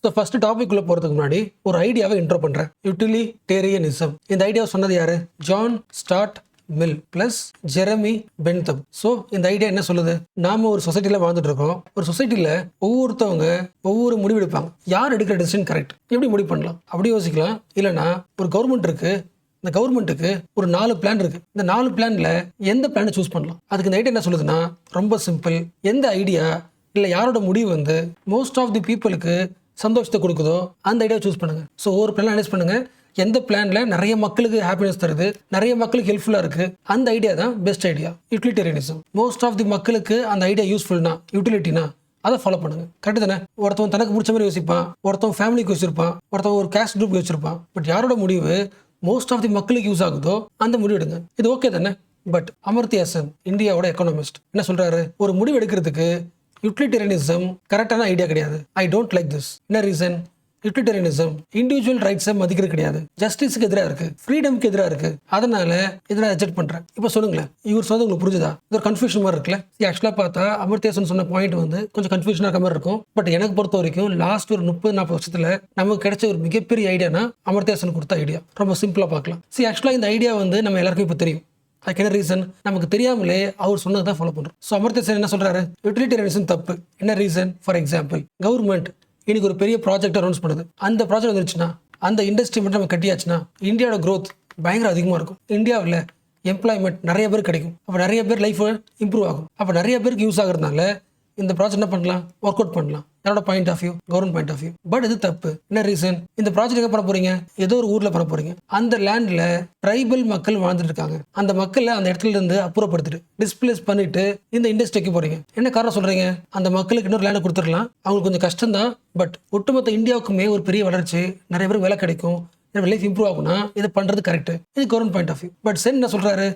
So first topic உள்ள போறதுக்கு முன்னாடி ஒரு ஐடியாவை இன்ட்ரோ பண்றேன். யூட்டிலிட்டேரியனிசம். இந்த ஐடியாவை சொன்னது யாரு? John Stuart Mill plus Jeremy Bentham. So இந்த ஐடியா என்ன சொல்லுது? நாம ஒரு சொசைட்டில வாழ்ந்துட்டு இருக்கோம். ஒரு சொசைட்டில ஒவ்வொருத்தவங்க ஒவ்வொரு முடிவு எடுப்பாங்க. யார் எடுக்கிற டெசிஷன் கரெக்ட்? எப்படி முடிவு பண்ணலாம்? அப்படி யோசிக்கலாம். இல்லைன்னா ஒரு கவர்மெண்ட் இருக்கு, இந்த கவர்மெண்ட்டுக்கு ஒரு 4 பிளான் இருக்கு. இந்த 4 பிளான்ல எந்த பிளானை சூஸ் பண்ணலாம்? அதுக்கு இந்த ஐடியா என்ன சொல்லுதுன்னா, ரொம்ப சிம்பிள். எந்த ஐடியா இல்லை யாரோட முடிவு வந்து மோஸ்ட் ஆஃப் தி பீப்புளுக்கு சந்தோஷத்தை கொடுக்குதோ அந்த ஐடியா சூஸ் பண்ணுங்க. ஸோ ஒவ்வொரு பிளான் அனலைஸ் பண்ணுங்க. எந்த பிளான்ல நிறைய மக்களுக்கு ஹாப்பினஸ் தருது, நிறைய மக்களுக்கு ஹெல்ப்ஃபுல்லா இருக்கு, அந்த ஐடியா தான் best idea. Utilitarianism. Most of the மக்களுக்கு அந்த ஐடியா யூஸ்ஃபுல்னா, யூட்டிலிட்டினா அதை ஃபாலோ பண்ணுங்க. கரெக்ட் தானே? ஒருத்தவன் தனக்கு பிடிச்ச மாதிரி யோசிப்பான், ஒருத்தவன் ஃபேமிலிக்கு யோசிச்சிருப்பான், ஒருத்தவன் ஒரு கேஸ்ட் குரூப் யோசிச்சிருப்பான். பட் யாரோட முடிவு மோஸ்ட் ஆஃப் தி மக்களுக்கு யூஸ் ஆகுதோ அந்த முடிவு எடுங்க. இது ஓகே தானே? பட் அமர்த்தியா சென், இந்தியாவோட எக்கனாமிஸ்ட், என்ன சொல்றாரு? ஒரு முடிவு எடுக்கிறதுக்கு யூட்டிலிட்டேரியனிசம் கரெக்டான ஐடியா கிடையாது. I don't like this. என்ன ரீசன்? யூட்டிலிட்டேரியனிசம் இண்டிவிஜுவல் ரைட்ஸை மதிக்கிறது கிடையாது, ஜஸ்டிஸுக்கு எதிராக இருக்கு, ஃப்ரீடம்க்கு எதிராக இருக்கு. அதனால இதை நான் ரிஜெக்ட் பண்றேன். இப்போ சொல்லுங்களேன், இவர் சொன்னது உங்களுக்கு புரிஞ்சுதா? இது ஒரு கன்ஃபியூஷன் மாதிரி இருக்குல்ல? ஆக்சுவலா பார்த்தா அமர்த்தியா சென் சொன்ன பாயிண்ட் வந்து கொஞ்சம் கன்ஃபியூஷனா இருக்க மாதிரி இருக்கும். பட் எனக்கு பொறுத்த வரைக்கும் லாஸ்ட் ஒரு 30-40 வருஷத்துல நமக்கு கிடைச்ச ஒரு மிகப்பெரிய ஐடியானா அமர்த்தியா சென் கொடுத்த ஐடியா. ரொம்ப சிம்பிளா பார்க்கலாம். ஆக்சுவலா இந்த ஐடியா வந்து நம்ம எல்லாருக்கும் இப்போ தெரியும். அதுக்கு என்ன ரீசன்? நமக்கு தெரியாமலே அவர் சொன்னதை தான் ஃபாலோ பண்றோம். ஸோ அமர்த்தியா சென் என்ன சொல்றாரு? யூட்டிலிட்டேரியனிசம் தப்பு. என்ன ரீசன்? ஃபார் எக்ஸாம்பிள், கவர்மெண்ட் இன்னைக்கு ஒரு பெரிய ப்ராஜெக்ட் அனௌன்ஸ் பண்ணுது. அந்த ப்ராஜெக்ட் வந்துருச்சுன்னா, அந்த இண்டஸ்ட்ரி மட்டும் நம்ம கட்டியாச்சுன்னா ஒட growth பயங்கர அதிகமாக இருக்கும். இந்தியாவில் எம்ப்ளாய்மெண்ட் நிறைய பேர் கிடைக்கும். அப்போ நிறைய பேர் லைஃப் இம்ப்ரூவ் ஆகும். அப்போ நிறைய பேருக்கு யூஸ் ஆகுறதுனால இந்த ப்ராஜெக்ட் என்ன பண்ணலாம்? ஒர்க் அவுட் பண்ணலாம். யாரோட point of view? Government point of view. But இது தப்பு. என்ன ரீசன்? இந்த ப்ராஜெக்ட் எங்க பண்ண போறீங்க? ஏதோ ஒரு ஊர்ல பண்ண போறீங்க. அந்த லேண்ட்ல ட்ரைபல் மக்கள் வாழ்ந்துட்டு இருக்காங்க. அந்த மக்களை அந்த இடத்துல இருந்து அப்புறப்படுத்திட்டு டிஸ்பிளேஸ் பண்ணிட்டு இந்த இண்டஸ்ட்ரிக்கு போறீங்க. என்ன காரணம் சொல்றீங்க? அந்த மக்களுக்கு இன்னொரு லேண்டை கொடுத்துடலாம், அவங்களுக்கு கொஞ்சம் கஷ்டம் தான். பட் ஒட்டுமொத்த இந்தியாவுக்குமே ஒரு பெரிய வளர்ச்சி, நிறைய பேருக்கு வேலை கிடைக்கும், லைஃப் இம்ப்ரூவ் ஆகும்னா இதை பண்றது கரெக்ட். இது government point of view. But Sen என்ன சொல்றாரு?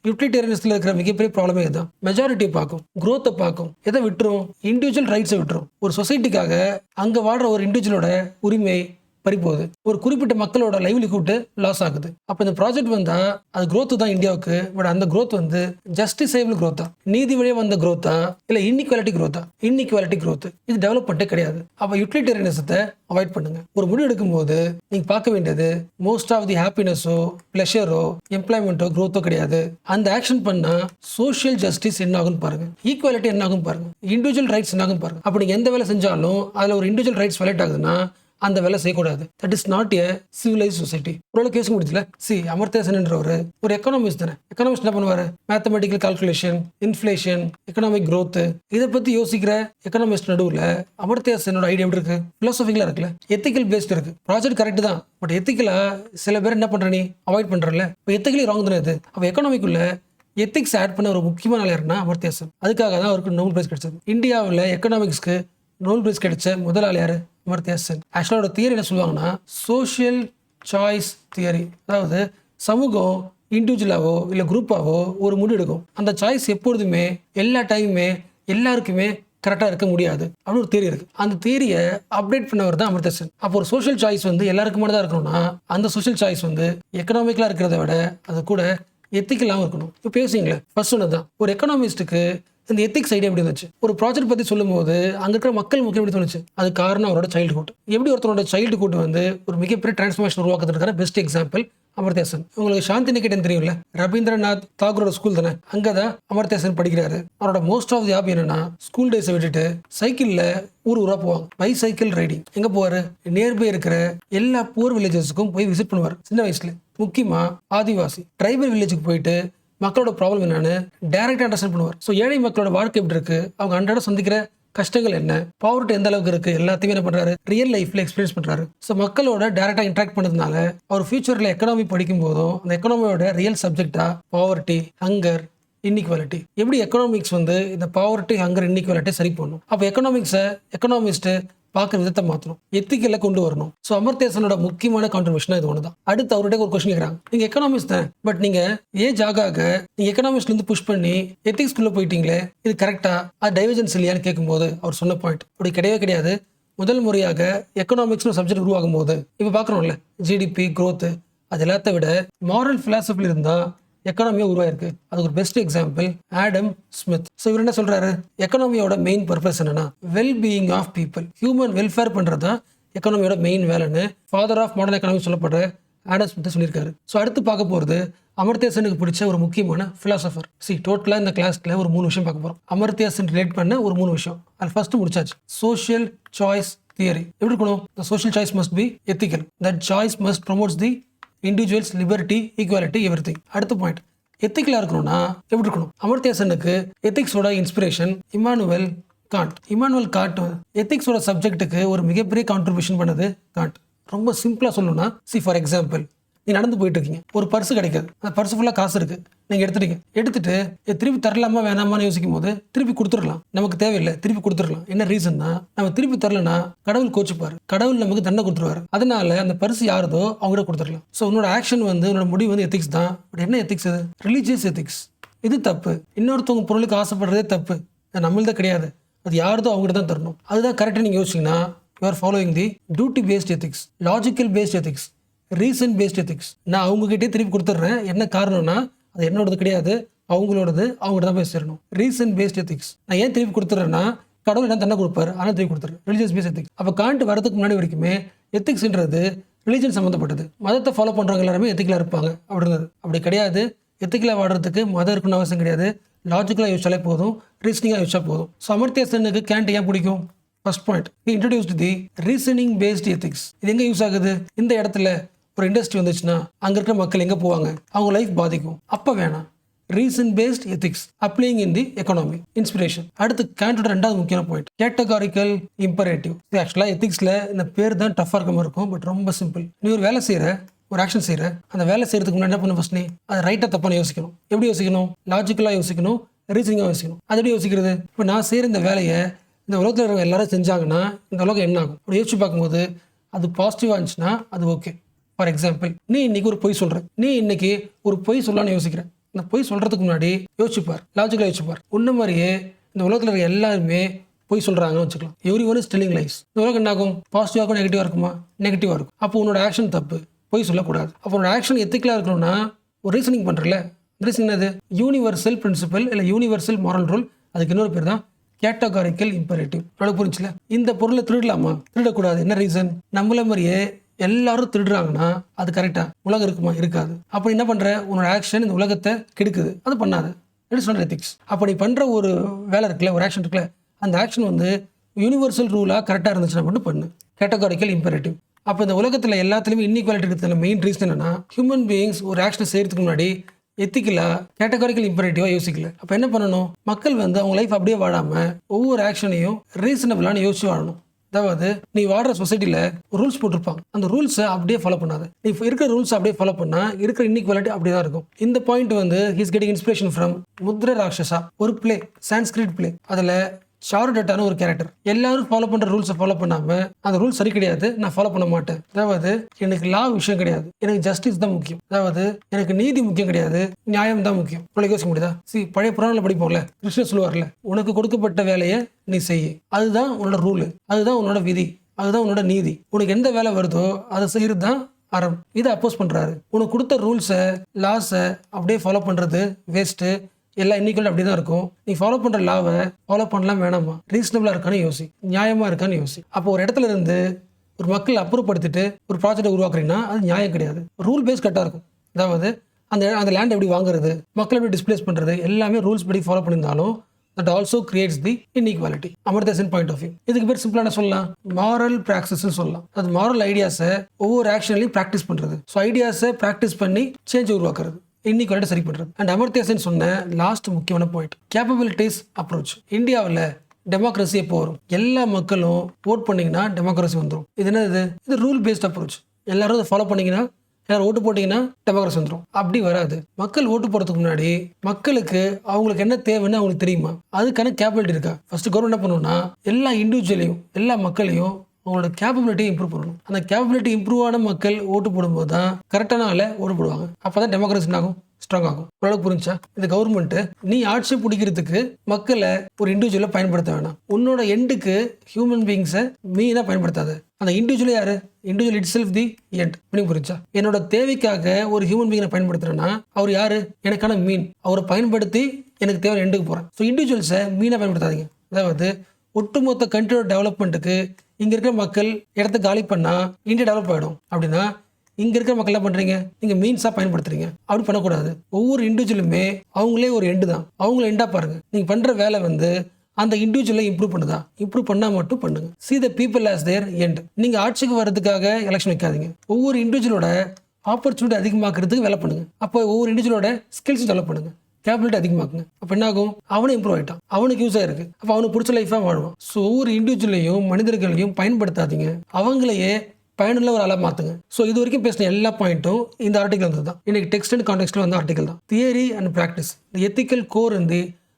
யூட்டிலிட்டேரியனிசத்துல இருக்கிற மிகப்பெரிய ப்ராப்ளமே இதுதான். மெஜாரிட்டியை பார்க்கும், growth-ஐ பார்க்கும், எதை விட்டுரும்? இண்டிவிஜுவல் ரைட்ஸை விட்டுரும். ஒரு சொசைட்டிக்காக அங்க வாழ்ற ஒரு இண்டிவிஜுவலோட உரிமை பறிப்போகுது. ஒரு குறிப்பிட்ட மக்களோட லைவ்லிஹுட் லாஸ் ஆகுது. அப்ப இந்த ப்ராஜெக்ட் வந்தா அது growth தான் இந்தியாவுக்கு. பட் அந்த growth வந்து ஜஸ்டிசைபிள் growth-ஆ, நீதி வழியா வந்த growth-ஆ, இல்ல இன்இக்வாலிட்டி growth-ஆ? Inequality growth. இது டெவலப்மெண்ட்டே கிடையாது. அப்ப யூட்டிலிட்டேரியனிசத்தை அவாய்ட் பண்ணுங்க. ஒரு முடிவு எடுக்கும்போது நீங்க பார்க்க வேண்டியது மோஸ்ட் ஆஃப் தி ஹாப்பினஸோ, பிளஷரோ, எம்ப்ளாய்மெண்ட்டோ, growth-ஓ கிடையாது. அந்த ஆக்ஷன் பண்ணா சோஷியல் ஜஸ்டிஸ் என்ன ஆகும் பாருங்க, ஈக்குவாலிட்டி என்ன ஆகும் பாருங்க, இண்டிவிஜுவல் ரைட்ஸ் என்ன ஆகும் பாருங்க. அப்படி எந்த வேலை செஞ்சாலும் அதுல ஒரு இண்டிவிஜுவல் ரைட்ஸ் வயலேட் ஆகுதுன்னா அந்த வேலை செய்யக்கூடாது. That is not a civilise society. ஒரு கேஸ் முடிச்சல. அமர்த்தியா சென்ன்றவர் ஒரு எக்கனாமிஸ்ட் தானே. எக்கனாமிஸ்ட் என்ன பண்ணுவாரு? Mathematical calculation, inflation, economic growth இதை பத்தி யோசிக்கிற எக்கனாமிஸ்ட் நடுவில் அமர்த்தியா சென்னோட ஐடியா எப்படி இருக்கு? பிலாசபிக்கலா இருக்குல்ல, எத்திக்கல் பேஸ்ட் இருக்கு. ப்ராஜெக்ட் கரெக்ட் தான், பட் எத்திக்கலா சில பேர் என்ன பண்ற? நீ அவாய்ட் பண்றல. இப்போ எத்திக்கலி ராங் தானே இது. அப்போ எக்கனாமிக்குள்ள எத்திக்ஸ் ஆட் பண்ண ஒரு முக்கியமான ஆள் யாருன்னா அமர்த்தியா சென். அதுக்காக தான் அவருக்கு நோபல் பிரைஸ் கிடைச்சது. இந்தியாவில் எக்கனாமிக்ஸ்க்கு நோபல் பிரைஸ் கிடைச்ச முதல் ஆள் யாரு? அமர்த்தியா சென். ஆக்சுவலாக ஒரு தியரி என்ன சொல்லுவாங்கன்னா சோஷியல் சாய்ஸ் தியரி. அதாவது சமூகம் இண்டிவிஜுவலாவோ இல்லை குரூப்பாவோ ஒரு முடிவு எடுக்கும். அந்த சாய்ஸ் எப்பொழுதுமே எல்லா டைமுமே எல்லாருக்குமே கரெக்டாக இருக்க முடியாது அப்படின்னு ஒரு தியரி இருக்கு. அந்த தியரியை அப்டேட் பண்ணவர் தான் அமர்த்தியா சென். அப்போ ஒரு சோஷியல் சாய்ஸ் வந்து எல்லாருக்குமே தான் இருக்கணும்னா அந்த சோஷியல் சாய்ஸ் வந்து எக்கனாமிக்கலாக இருக்கிறத விட அது கூட எத்திக்கலாகவும் இருக்கணும். இப்போ பேசுங்களேன், ஃபர்ஸ்ட் ஒன்று தான் ஒரு எக்கனாமிஸ்ட்டுக்கு இந்த எத்திக்ஸ் ஐடியா எப்படி இருந்துச்சு? ஒரு ப்ராஜெக்ட் பத்தி சொல்லும்போது அங்க இருக்கிற மக்கள் முக்கியம் எப்படி தோணுச்சு? அது காரணம் அவரோட சைல்டுஹுட். எப்படி ஒருத்தரோட சைல்டுஹுட் வந்து ஒரு மிகப்பெரிய டிரான்ஸ்ஃபர்மேஷன் உருவாக்குறதுக்கான பெஸ்ட் எக்ஸாம்பிள் அமர்த்தியா சென். உங்களுக்கு சாந்தி நிகேதன் தெரியும்ல, ரவீந்திரநாத் தாகூரோட ஸ்கூல் தானே. அங்கதான் அமர்த்தியா சென் படிக்கிறாரு. அவரோட மோஸ்ட் ஆஃப் தி ஹாபி என்னன்னா ஸ்கூல் டேஸை விட்டுட்டு சைக்கிள்ல ஊரா போவாங்க. Bicycle riding. எங்க போவாரு? நியர்பை இருக்கிற எல்லா புவர் வில்லேஜஸ்க்கும் போய் விசிட் பண்ணுவார் சின்ன வயசுல. முக்கியமா ஆதிவாசி ட்ரைபல் வில்லேஜுக்கு போயிட்டு மக்களோட ப்ராப்ளம் என்னன்னு டைரக்டா அண்டர்ஸ்டாண்ட் பண்ணுவார். ஸோ ஏழை மக்களோட வாழ்க்கை எப்படி இருக்கு, அவங்க அன்றாட சந்திக்கிற கஷ்டங்கள் என்ன, பாவர்ட்டி எந்த அளவுக்கு இருக்கு, எல்லாத்தையுமே என்ன பண்றாரு? ரியல் லைஃப்ல எக்ஸ்பீரியன்ஸ் பண்றாரு. ஸோ மக்களோட டைரக்டா இன்டராக்ட் பண்ணதுனால அவர் ஃபியூச்சர்ல எக்கனாமி படிக்கும் போதும் அந்த எக்கனாமியோட ரியல் சப்ஜெக்டா பாவர்ட்டி, ஹங்கர், இன்இக்வாலிட்டி, எப்படி எக்கனாமிக்ஸ் வந்து இந்த பாவர்ட்டி, ஹங்கர், இன்இக்வாலிட்டி சரி பண்ணும். அப்போ எக்கனாமிஸ்ட் பார்க்குற விதத்தை மாற்றணும், எத்திக்கல கொண்டு வரணும். ஸோ அமர்த்தியா சென்னோட முக்கியமான கான்ட்ரிபியூஷன் இது ஒன்று தான். அடுத்து அவர்கிட்ட ஒரு கொஸ்டின் கேட்குறாங்க, நீங்க எக்கனாமிஸ்ட் தான், பட் நீங்க ஏஜ் ஆக நீங்க எக்கனாமிக்ஸ்ல இருந்து புஷ் பண்ணி எத்திக்ஸ்குள்ள போயிட்டீங்களே, இது கரெக்டா? அது டைவர்ஜன்ஸ் இல்லையான்னு கேட்கும்போது அவர் சொன்ன பாயிண்ட் அப்படி கிடையவே கிடையாது. முதல் முறையாக எக்கனாமிக்ஸ்னு சப்ஜெக்ட் உருவாகும் போது இப்போ பார்க்குறோம்ல, ஜிடிபி, growth, அது எல்லாத்த விட மாரல் பிலாசபில இருந்தா எக்கனாமியா உருவாயிருக்கு. அதுக்கு ஒரு best example Adam Smith. So இவர் என்ன சொல்றாரு? எக்கனாமியோட மெயின் பர்பஸ் என்னன்னா well being of people, human welfare பண்றதா எக்கானமியோட மெயின் வேலைன்னு ஃபாதர் ஆஃப் மாடர்ன் எக்கானமி சொல்லப்படுற ஆடம் ஸ்மித் சொல்லியிருக்காரு. ஸோ அடுத்து பார்க்க போகிறது அமர்த்தியா செனுக்கு பிடிச்ச ஒரு முக்கியமான ஃபிலாசபர். டோட்டலாக இந்த கிளாஸ்ல ஒரு 3 விஷயம் பார்க்க போகிறோம். அமர்த்தியா சென் ரிலேட் பண்ண ஒரு 3 விஷயம். அது ஃபர்ஸ்ட் முடிச்சாச்சு. சோஷியல் சாய்ஸ் தியரி எப்படி இருக்கணும்? The social choice must be ethical. That choice must promotes the individual's liberty, equality, everything. அடுத்த பாயிண்ட், எத்திக்கலாக இருக்கணும்னா எப்படி இருக்கணும்? அமர்த்தியா செனுக்கு எத்திக்ஸோட inspiration Immanuel Kant. Immanuel Kant எத்திக்ஸோட சப்ஜெக்ட்டுக்கு ஒரு மிகப்பெரிய கான்ட்ரிபியூஷன் பண்ணது காண்ட். ரொம்ப சிம்பிளாக சொல்லணும்னா, ஃபார் எக்ஸாம்பிள், நீ நடந்து போயிட்டு இருக்கீங்க, ஒரு பர்ஸ் கிடைக்காது, அந்த பர்ஸ் ஃபுல்லாக காசு இருக்கு, நீங்கள் எடுத்துட்டு திருப்பி தரலாமா வேணாமான்னு யோசிக்கும் போது திருப்பி கொடுத்துடலாம். நமக்கு தேவையில்லை, திருப்பி கொடுத்துடலாம். என்ன ரீசன்னா, நம்ம திருப்பி தரலனா கடவுள் கோச்சுப்பாரு, கடவுள் நமக்கு தண்டனை கொடுத்துருவாரு. அதனால அந்த பர்ஸ் யாரதோ அவங்ககிட்ட கொடுத்துடலாம். ஸோ உன்னோட ஆக்ஷன் உன்னோட முடிவு எத்திக்ஸ் தான். பட் என்ன எத்திக்ஸ்? இது ரிலீஜியஸ் எத்திக்ஸ். இது தப்பு. இன்னொருத்தவங்க பொருளுக்கு ஆசைப்படுறதே தப்பு. அது நம்மள்தான் கிடையாது, அது யாரதோ அவங்ககிட்ட தான் தரணும். அதுதான் கரெக்டாக நீங்கள் யோசிச்சிங்கன்னா you are following the duty based ethics, logical based ethics, reason based ethics. நான் அவங்ககிட்டே திருப்பி கொடுத்துட்றேன். என்ன காரணம்னா அது என்னோடது கிடையாது, அவங்களோடது, அவங்ககிட்ட தான் போய் சேரணும். Reason based ethics. நான் ஏன் திருப்பி கொடுத்துட்றேன்னா கடவுள் என்ன தண்டனை கொடுப்பாரு, ஆனால் திருப்பி கொடுத்துறேன். Religious based ethics. அப்போ காண்ட் வரதுக்கு முன்னாடி வரைக்குமே எத்திக்ஸ்ன்றது ரிலிஜன் சம்மந்தப்பட்டது. மதத்தை ஃபாலோ பண்ணுறவங்க எல்லாருமே எத்திக்கலாக இருப்பாங்க அப்படின்றது. அப்படி கிடையாது. எத்திக்கலாக வாடுறதுக்கு மதம் இருக்கணும்னு அவசியம் கிடையாது. லாஜிக்கலாக யோசிச்சாலே போதும், ரீசனிங்காக யோசிச்சா போதும். ஸோ அமர்த்தியா செனுக்கு கேண்ட் ஏன் பிடிக்கும்? First point, he introduced the reasoning based ethics. இது எங்கே யூஸ் ஆகுது? இந்த இடத்துல ஒரு இண்டஸ்ட்ரி வந்துச்சுன்னா அங்கே இருக்கிற மக்கள் எங்கே போவாங்க, அவங்க லைஃப் பாதிக்கும். அப்போ வேணாம். Reason based ethics applying in the economy inspiration. அடுத்து கேண்டோட 2வது முக்கியமான பாயிண்ட், கேட்டகாரிக்கல் இம்பரேட்டிவ். ஆக்சுவலாக எத்திக்ஸில் இந்த பேர் தான் டஃபாக இருக்க மாதிரி இருக்கும், பட் ரொம்ப சிம்பிள். நீ ஒரு வேலை செய்கிற, ஒரு ஆக்ஷன் செய்கிற, அந்த வேலை செய்யறதுக்கு முன்னாடி என்ன பண்ண? ஃபர்ஸ்ட் நீ அது ரைட்டாக தப்பான யோசிக்கணும். எப்படி யோசிக்கணும்? லாஜிக்கலாக யோசிக்கணும், ரீசனிங்காக யோசிக்கணும். அது எப்படி யோசிக்கிறது? இப்போ நான் செய்கிற இந்த வேலையை இந்த உலகத்தில் இருக்கிற எல்லாரும் செஞ்சாங்கன்னா இந்த உலகம் என்ன ஆகும்? அப்படி யோசிச்சு பார்க்கும்போது அது பாசிட்டிவாக இருந்துச்சுன்னா அது ஓகே. ஃபார் எக்ஸாம்பிள், நீ இன்னைக்கு ஒரு பொய் சொல்கிற, நீ இன்னைக்கு ஒரு பொய் சொல்லலான்னு யோசிக்கிற. இந்த பொய் சொல்கிறதுக்கு முன்னாடி யோசிச்சுப்பார், லாஜிக்கலாக யோசிச்சுப்பார். உன்ன மாதிரியே இந்த உலகத்தில் இருக்கிற எல்லாருமே பொய் சொல்கிறாங்கன்னு வச்சுக்கலாம். Every one is telling lies. இந்த உலகம் என்ன ஆகும்? பாசிட்டிவாக இருக்கும், நெகட்டிவாக இருக்குமா? நெகட்டிவாக இருக்கும். அப்போ உன்னோட ஆக்ஷன் தப்பு, பொய் சொல்லக்கூடாது. அப்போ உன்னோட ஆக்ஷன் எத்திக்கலாக இருக்கணும்னா ஒரு ரீசனிங் பண்ணுறல. ரீசன் என்னது? யூனிவர்சல் பிரின்சிபல் இல்லை யூனிவர்சல் மாரல் ரூல். அதுக்கு இன்னொரு பேர் தான் கேட்டகாரிக்கல் இம்பரேட்டிவ். உனக்கு புரிஞ்சுல? இந்த பொருளை திருடலாமா? திருடக்கூடாது. என்ன ரீசன்? நம்மள மாதிரியே எல்லாரும் திருடுறாங்கன்னா அது கரெக்டா? உலகம் இருக்குமா? இருக்காது. அப்போ என்ன பண்ற? உன்னோட ஆக்ஷன் இந்த உலகத்தை கெடுக்குது, அது பண்ணாது. சொல்ற எத்திக்ஸ். அப்போ நீ பண்ற ஒரு வேலை இருக்குல்ல, ஒரு ஆக்ஷன் இருக்குல்ல, அந்த ஆக்ஷன் யூனிவர்சல் ரூலா கரெக்டாக இருந்துச்சுன்னா மட்டும் பண்ணு. Categorical imperative. அப்போ இந்த உலகத்தில் எல்லாத்துலேயுமே இன்இக்வாலிட்டி இருக்கிறதுல மெயின் ரீசன் என்னன்னா, ஹியூமன் பீயிங்ஸ் ஒரு ஆக்ஷனை செய்யறதுக்கு முன்னாடி எத்திக்கலா கேட்டகாரிக்கல் இம்பரேட்டிவாக யோசிக்கல. அப்போ என்ன பண்ணணும்? மக்கள் அவங்க லைஃப் அப்படியே வாழாமல் ஒவ்வொரு ஆக்ஷனையும் ரீசனபிளான யோசிச்சு வாழணும். அதாவது நீ வாடுற சொசைட்டியில் ரூல்ஸ் போட்டிருப்பாங்க, அந்த ரூல்ஸை அப்படியே ஃபாலோ பண்ணாத. நீ இருக்கிற ரூல்ஸ் அப்படியே ஃபாலோ பண்ணா இருக்கிற இன்இக்வாலிட்டி அப்படியே தான் இருக்கும். இந்த point he's getting inspiration from Mudra Rakshasa, ஒரு பிளே, சான்ஸ்கிரிட் பிளே. அதில் சாருடட்டான ஒரு கேரக்டர் எல்லாரும் ஃபாலோ பண்ற ரூல்ஸை ஃபாலோ பண்ணாம அந்த ரூல்ஸ் சரி கிடையாது, நான் ஃபாலோ பண்ண மாட்டேன். அதாவது எனக்கு லா விஷயம் கிடையாது, எனக்கு ஜஸ்டிஸ் தான் முக்கியம். அதாவது எனக்கு நீதி முக்கியம் கிடையாது, நியாயம் தான் முக்கியம். உனக்கு யோசிக்க முடியுதா? பழைய புராணங்களை படிப்போம்ல, கிருஷ்ணர் சொல்லுவார்ல, உனக்கு கொடுக்கப்பட்ட வேலையை நீ செய்ய, அதுதான் உன்னோட ரூல், அதுதான் உன்னோட விதி, அதுதான் உன்னோட நீதி. உனக்கு எந்த வேலை வருதோ அதை செய்யறது தான் அறம். இதை அப்போஸ் பண்றாரு. உனக்கு கொடுத்த ரூல்ஸை, லாஸை அப்படியே ஃபாலோ பண்றது வேஸ்ட்டு. எல்லா இன்னைக்குள்ள அப்படி தான் இருக்கும். நீ ஃபாலோ பண்ணுற லாவை ஃபாலோ பண்ணலாம் வேணாமா? ரீசனபிளாக இருக்கான்னு யோசி, நியாயமாக இருக்கான்னு யோசி. அப்போ ஒரு இடத்துல இருந்து ஒரு மக்கள் அப்புறப்படுத்திட்டு ஒரு ப்ராஜெக்டை உருவாக்குறீங்கன்னா அது நியாயம் கிடையாது. ரூல் பேஸ் கரெக்டாக இருக்கும். அதாவது அந்த லேண்ட் எப்படி வாங்குறது, மக்கள் எப்படி டிஸ்பிளேஸ் பண்ணுறது, எல்லாமே ரூல்ஸ் படி ஃபாலோ பண்ணியிருந்தாலும் that also creates the inequality. Amartya Sen point of view. இதுக்கு பேர் சிம்பிளான சொல்லலாம், மாரல் பிராக்டிஸ்ன்னு சொல்லலாம். அது மாரல் ஐடியாஸை ஒவ்வொரு ஆக்ஷன்லையும் ப்ராக்டிஸ் பண்ணுறது. ஸோ ஐடியாஸை ப்ராக்டிஸ் பண்ணி சேஞ்ச் உருவாக்குறது, இன்இக்வாலிட்டி சரி பண்றது. அண்ட் அமர்த்தியா சென் சொன்ன லாஸ்ட் முக்கியமான பாயிண்ட், கேப்பபிலிட்டிஸ் அப்ரோச். இந்தியாவில் டெமோக்ரஸி எப்போ வரும்? எல்லா மக்களும் ஓட் பண்ணீங்கன்னா டெமோக்ரஸி வந்துடும். இது என்னது? இது ரூல் பேஸ்ட் அப்ரோச். எல்லாரும் அதை ஃபாலோ பண்ணீங்கன்னா, எல்லாரும் ஓட்டு போட்டிங்கன்னா டெமோக்ரஸி வந்துடும். அப்படி வராது. மக்கள் ஓட்டு போகிறதுக்கு முன்னாடி மக்களுக்கு அவங்களுக்கு என்ன தேவைன்னு அவங்களுக்கு தெரியுமா? அதுக்கான கேப்பபிலிட்டி இருக்கா? ஃபர்ஸ்ட் கவர்மெண்ட் என்ன பண்ணணும்னா எல்லா இண்டிவிஜுவலையும், எல்லா மக்களையும் அவங்களோட கேப்பபிலிட்டியை இம்ப்ரூவ் பண்ணணும். அந்த கேப்பபிலிட்டி இம்ப்ரூவ் ஆன மக்கள் ஓட்டு போடும்போது தான் கரெக்டான ஆளை ஓட்டு போடுவாங்க. அப்போதான் டெமோக்ரஸி ஆகும், ஸ்ட்ராங் ஆகும். ஓரளவுக்கு புரிஞ்சா? இந்த கவர்மெண்ட் நீ ஆட்சி பிடிக்கிறதுக்கு மக்களை ஒரு இண்டிவிஜுவலை பயன்படுத்த வேணாம். உன்னோட எண்டுக்கு ஹியூமன் பீயிங்ஸை மீனா பயன்படுத்தாது. அந்த இண்டிவிஜுவல் யாரு? Individual it self the end. Meaning புரிஞ்சா? என்னோட தேவைக்காக ஒரு ஹியூமன் பீயிங்கை பயன்படுத்துறேன்னா அவர் யாரு? எனக்கான மீன். அவரை பயன்படுத்தி எனக்கு தேவை எண்டுக்கு போறேன். ஸோ இண்டிவிஜுவல்ஸை மீனா பயன்படுத்தாதீங்க. அதாவது ஒட்டுமொத்த கண்ட்ரியோட டெவலப்மெண்ட்டுக்கு இங்கே இருக்கிற மக்கள் இடத்த காலி பண்ணால் இந்தியா டெவலப் ஆகிடும் அப்படின்னா இங்கே இருக்கிற மக்கள் என்ன பண்ணுறீங்க, நீங்கள் மீன்ஸாக பயன்படுத்துறீங்க. அப்படி பண்ணக்கூடாது. ஒவ்வொரு இண்டிவிஜுவலுமே அவங்களே ஒரு எண்டு தான். அவங்கள எண்டாக பாருங்கள். நீங்கள் பண்ணுற வேலை வந்து அந்த இண்டிவிஜுவலை இம்ப்ரூவ் பண்ணுதா, இம்ப்ரூவ் பண்ணால் மட்டும் பண்ணுங்க. see the people as their end. நீங்கள் ஆட்சிக்கு வர்றதுக்காக எலெக்ஷன் வைக்காதீங்க. ஒவ்வொரு இண்டிவிஜுவலோட ஆப்பர்ச்சுனிட்டி அதிகமாக்குறதுக்கு வேலை பண்ணுங்க. அப்போ ஒவ்வொரு இண்டிவிஜுவலோட ஸ்கில்ஸ் டெவலப் பண்ணுங்க, கேபிலிட்டி அதிகமாக்குங்க. அப்போ என்ன ஆகும், அவனும் இம்ப்ரூவ் ஆகிட்டான், அவனுக்கு யூஸ் ஆயிருக்கு, அப்போ அவனுக்கு பிடிச்ச லைஃபாக வாழ்வான். ஸோ ஒவ்வொரு இண்டிவிஜுவலையும் மனிதர்களையும் பயன்படுத்தாதீங்க, அவங்களையே பயனுள்ள ஒரு ஆளாக மாற்றுங்க. ஸோ இது வரைக்கும் பேசின எல்லா பாயிண்ட்டும் இந்த ஆர்டிகல் வந்து தான். இன்னைக்கு டெக்ஸ்ட் அண்ட் கான்டெக்ஸ்ட்ல வந்த ஆர்டிகல் தான். Theory and practice ethical core இந்த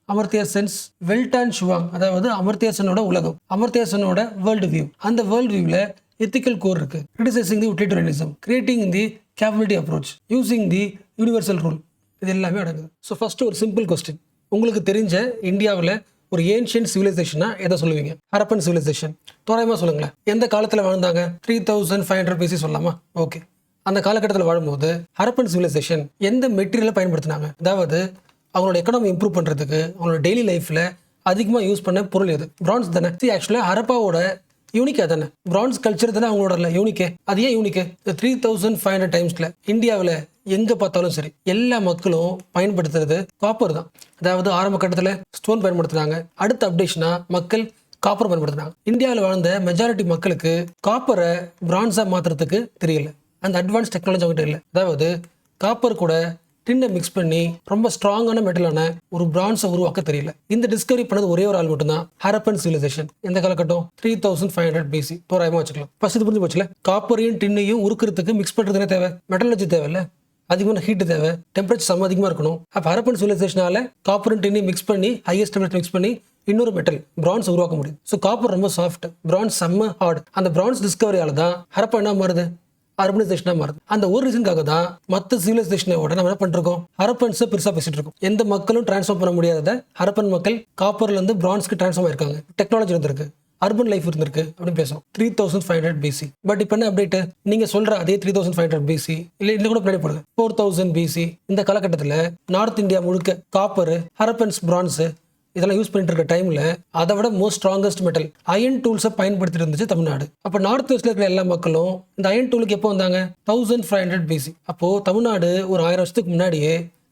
அமர்த்தியா சென்ஸ் வெல்டான் ஷுவாங், அதாவது அமர்த்தியா சென்னோட உலகம், அமர்த்தியா சென்னோட வேர்ல்டு வியூ. அந்த வேர்ல்டு வியூவில் எத்திக்கல் கோர் இருக்கு. Criticising the utilitarianism, creating the capability approach, using the universal rule, இது எல்லாமே அடங்குது. ஸோ ஃபர்ஸ்ட் ஒரு சிம்பிள் கொஸ்டின், உங்களுக்கு தெரிஞ்ச இந்தியாவில் ஒரு ஏன்ஷியன்ட் சிவிலைசேஷனா எதை சொல்லுவீங்க? ஹரப்பன் சிவிலைசேஷன். தோராயமாக சொல்லுங்களேன். எந்த காலத்தில் வாழ்ந்தாங்க? 3500 BC சொல்லலாமா? ஓகே. அந்த காலகட்டத்தில் வாழும்போது ஹரப்பன் சிவிலைசேஷன் எந்த மெட்டீரியலை பயன்படுத்தினாங்க? அதாவது அவங்களோட எக்கனாமி இம்ப்ரூவ் பண்ணுறதுக்கு அவங்களோட டெய்லி லைஃப்பில் அதிகமாக யூஸ் பண்ண பொருள் எது? பிரான்ஸ் தானே. ஆக்சுவலாக ஹரப்பாவோட யூனிக்கே தானே, பிரான்ஸ் கல்ச்சர் தானே அவங்களோட யூனிக்கே. அது ஏன் யூனிக்கு? 3500 டைம்ஸ்ல இந்தியாவில் எங்கே பார்த்தாலும் சரி எல்லா மக்களும் பயன்படுத்துறது காப்பர் தான். அதாவது ஆரம்ப கட்டத்தில் ஸ்டோன் பயன்படுத்துனாங்க, அடுத்த அப்டேஷனா மக்கள் காப்பர் பயன்படுத்துனாங்க. இந்தியாவில் வாழ்ந்த மெஜாரிட்டி மக்களுக்கு காப்பரை பிரான்ஸாக மாற்றுறதுக்கு தெரியல, அந்த அட்வான்ஸ் டெக்னாலஜி அவங்ககிட்ட இல்லை. அதாவது காப்பர் கூட டின்னை மிக்ஸ் பண்ணி ரொம்ப ஸ்ட்ராங்கான மெட்டலான ஒரு பிரான்ஸை உருவாக்க தெரியல. இந்த டிஸ்கவரி பண்ணது ஒரே ஒரு ஆள் மட்டும்தான், ஹரப்பன் சிவிலைசேஷன். எந்த காலகட்டம்? 3500 BC தோராயமாக வச்சுக்கலாம். ஃபர்ஸ்ட் இது புரிஞ்சு போச்சுல, காப்பரையும் டின்னையும் உருக்கிறதுக்கு மிக்ஸ் பண்ணுறதுனே தேவை, மெட்டலர்ஜி தேவையில்ல, அதிகமான ஹீட் தேவை, டெம்பரேச்சர் செம்ம அதிகமாக இருக்கணும். அப்போ ஹரப்பன் சிவிலைசேஷனால காப்பரும் டின்னையும் மிக்ஸ் பண்ணி ஹையஸ்ட் டெம்பரேச்சர் மிக்ஸ் பண்ணி இன்னொரு மெட்டல் பிரான்ஸ் உருவாக்க முடியும். ஸோ காப்பர் ரொம்ப சாஃப்ட், பிரான்ஸ் செம்ம ஹார்ட். அந்த பிரான்ஸ் டிஸ்கவரியால தான் ஹரப்பா என்ன மாறுது, அர்பனைசேஷனாக மாறுது. அந்த ஒரு ரீசனுக்காக தான் மற்ற சிவிலைசேஷனோட நம்ம என்ன பண்ணிருக்கோம், ஹரப்பன்ஸை பெருசாக பேசிட்டு இருக்கோம். எந்த மக்களும் டிரான்ஸ்ஃபார்ம் பண்ண முடியாத ஹரப்பன் மக்கள் காப்பர்ல இருந்து பிரான்ஸ்க்கு டிரான்ஸ்ஃபார்ம் ஆயிருக்காங்க. டெக்னாலஜி இருந்திருக்கு, அர்பன் லைஃப் இருந்திருக்கு அப்படின்னு பேசுறோம். 3500 BC. பட் இப்போ என்ன அப்டேட்? நீங்க சொல்ற அதே 3500 BC இல்லை இன்னும் கூட பின்னாடி போடுங்க, 4000 BC. இந்த காலகட்டத்தில் நார்த் இந்தியா முழுக்க காப்பர், ஹரப்பன்ஸ், பிரான்ஸ் இதெல்லாம் யூஸ் பண்ணிட்டு இருக்க டைம்ல அதை விட மோஸ்ட் ஸ்ட்ராங்கஸ்ட் மெட்டல் அயன் டூல்ஸை பயன்படுத்திட்டு இருந்துச்சு தமிழ்நாடு. அப்போ நார்த் வெஸ்ட்ல இருக்கிற எல்லா மக்களும் இந்த அயன் டூலுக்கு எப்போ வந்தாங்க? 1500 BC. அப்போ தமிழ்நாடு ஒரு 1000 வருஷத்துக்கு முன்னாடியே